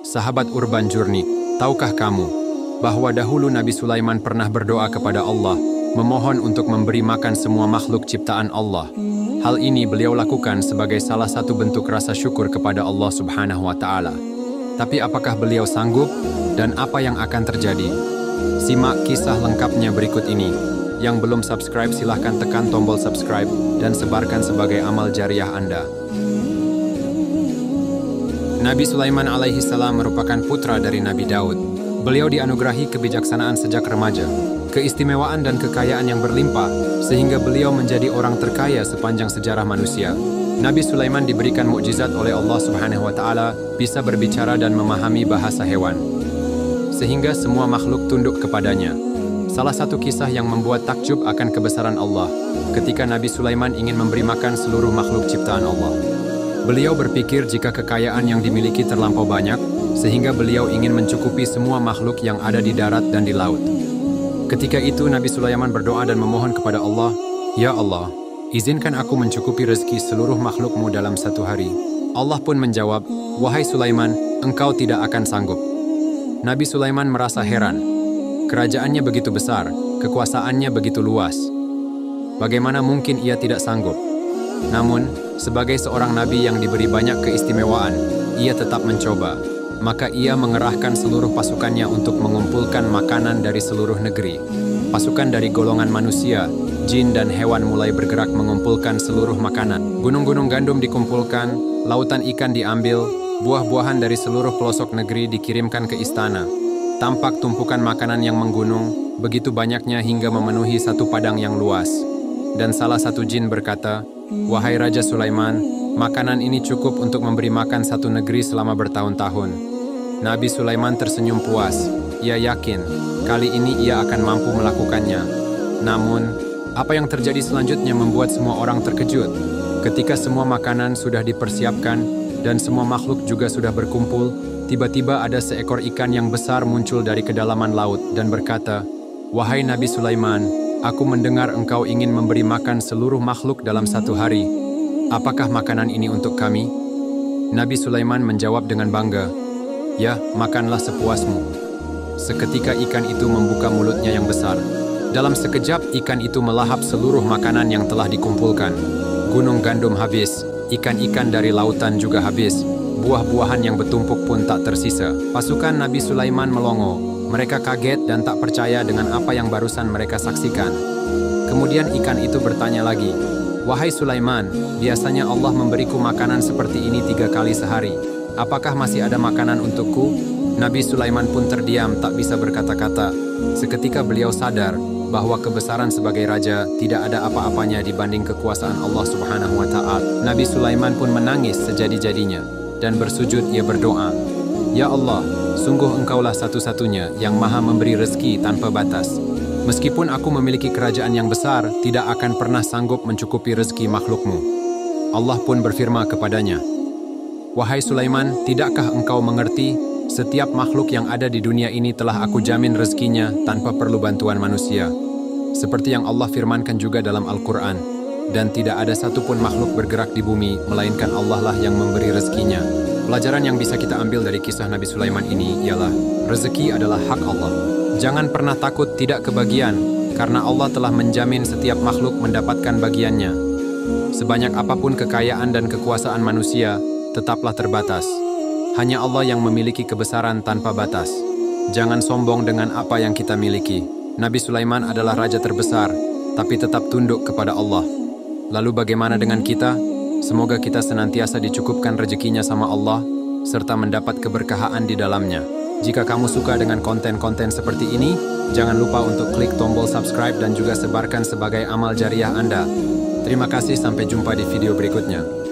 Sahabat Urban Journey, tahukah kamu bahwa dahulu Nabi Sulaiman pernah berdoa kepada Allah, memohon untuk memberi makan semua makhluk ciptaan Allah. Hal ini beliau lakukan sebagai salah satu bentuk rasa syukur kepada Allah Subhanahu wa Ta'ala. Tapi apakah beliau sanggup dan apa yang akan terjadi? Simak kisah lengkapnya berikut ini. Yang belum subscribe silahkan tekan tombol subscribe dan sebarkan sebagai amal jariah Anda. Nabi Sulaiman alaihi salam merupakan putra dari Nabi Daud. Beliau dianugerahi kebijaksanaan sejak remaja, keistimewaan dan kekayaan yang berlimpah, sehingga beliau menjadi orang terkaya sepanjang sejarah manusia. Nabi Sulaiman diberikan mukjizat oleh Allah Subhanahu wa Ta'ala, bisa berbicara dan memahami bahasa hewan, sehingga semua makhluk tunduk kepadanya. Salah satu kisah yang membuat takjub akan kebesaran Allah, ketika Nabi Sulaiman ingin memberi makan seluruh makhluk ciptaan Allah. Beliau berpikir jika kekayaan yang dimiliki terlampau banyak, sehingga beliau ingin mencukupi semua makhluk yang ada di darat dan di laut. Ketika itu Nabi Sulaiman berdoa dan memohon kepada Allah, "Ya Allah, izinkan aku mencukupi rezeki seluruh makhlukmu dalam satu hari." Allah pun menjawab, "Wahai Sulaiman, engkau tidak akan sanggup." Nabi Sulaiman merasa heran. Kerajaannya begitu besar, kekuasaannya begitu luas. Bagaimana mungkin ia tidak sanggup? Namun, sebagai seorang nabi yang diberi banyak keistimewaan, ia tetap mencoba. Maka ia mengerahkan seluruh pasukannya untuk mengumpulkan makanan dari seluruh negeri. Pasukan dari golongan manusia, jin dan hewan mulai bergerak mengumpulkan seluruh makanan. Gunung-gunung gandum dikumpulkan, lautan ikan diambil, buah-buahan dari seluruh pelosok negeri dikirimkan ke istana. Tampak tumpukan makanan yang menggunung, begitu banyaknya hingga memenuhi satu padang yang luas. Dan salah satu jin berkata, "Wahai Raja Sulaiman, makanan ini cukup untuk memberi makan satu negeri selama bertahun-tahun." Nabi Sulaiman tersenyum puas. Ia yakin, kali ini ia akan mampu melakukannya. Namun, apa yang terjadi selanjutnya membuat semua orang terkejut. Ketika semua makanan sudah dipersiapkan dan semua makhluk juga sudah berkumpul, tiba-tiba ada seekor ikan yang besar muncul dari kedalaman laut dan berkata, "Wahai Nabi Sulaiman, aku mendengar engkau ingin memberi makan seluruh makhluk dalam satu hari. Apakah makanan ini untuk kami?" Nabi Sulaiman menjawab dengan bangga, "Ya, makanlah sepuasmu." Seketika ikan itu membuka mulutnya yang besar. Dalam sekejap, ikan itu melahap seluruh makanan yang telah dikumpulkan. Gunung gandum habis, ikan-ikan dari lautan juga habis, buah-buahan yang bertumpuk pun tak tersisa. Pasukan Nabi Sulaiman melongo. Mereka kaget dan tak percaya dengan apa yang barusan mereka saksikan. Kemudian ikan itu bertanya lagi, "Wahai Sulaiman, biasanya Allah memberiku makanan seperti ini 3 kali sehari. Apakah masih ada makanan untukku?" Nabi Sulaiman pun terdiam, tak bisa berkata-kata. Seketika beliau sadar bahwa kebesaran sebagai raja tidak ada apa-apanya dibanding kekuasaan Allah Subhanahu wa Ta'ala. Nabi Sulaiman pun menangis sejadi-jadinya dan bersujud ia berdoa, "Ya Allah, sungguh engkaulah satu-satunya yang maha memberi rezeki tanpa batas. Meskipun aku memiliki kerajaan yang besar, tidak akan pernah sanggup mencukupi rezeki makhlukmu." Allah pun berfirman kepadanya, "Wahai Sulaiman, tidakkah engkau mengerti? Setiap makhluk yang ada di dunia ini telah aku jamin rezekinya tanpa perlu bantuan manusia. Seperti yang Allah firmankan juga dalam Al-Quran, dan tidak ada satupun makhluk bergerak di bumi, melainkan Allah lah yang memberi rezekinya." Pelajaran yang bisa kita ambil dari kisah Nabi Sulaiman ini ialah, rezeki adalah hak Allah. Jangan pernah takut tidak kebagian, karena Allah telah menjamin setiap makhluk mendapatkan bagiannya. Sebanyak apapun kekayaan dan kekuasaan manusia, tetaplah terbatas. Hanya Allah yang memiliki kebesaran tanpa batas. Jangan sombong dengan apa yang kita miliki. Nabi Sulaiman adalah raja terbesar, tapi tetap tunduk kepada Allah. Lalu bagaimana dengan kita? Semoga kita senantiasa dicukupkan rezekinya sama Allah, serta mendapat keberkahaan di dalamnya. Jika kamu suka dengan konten-konten seperti ini, jangan lupa untuk klik tombol subscribe dan juga sebarkan sebagai amal jariah Anda. Terima kasih, sampai jumpa di video berikutnya.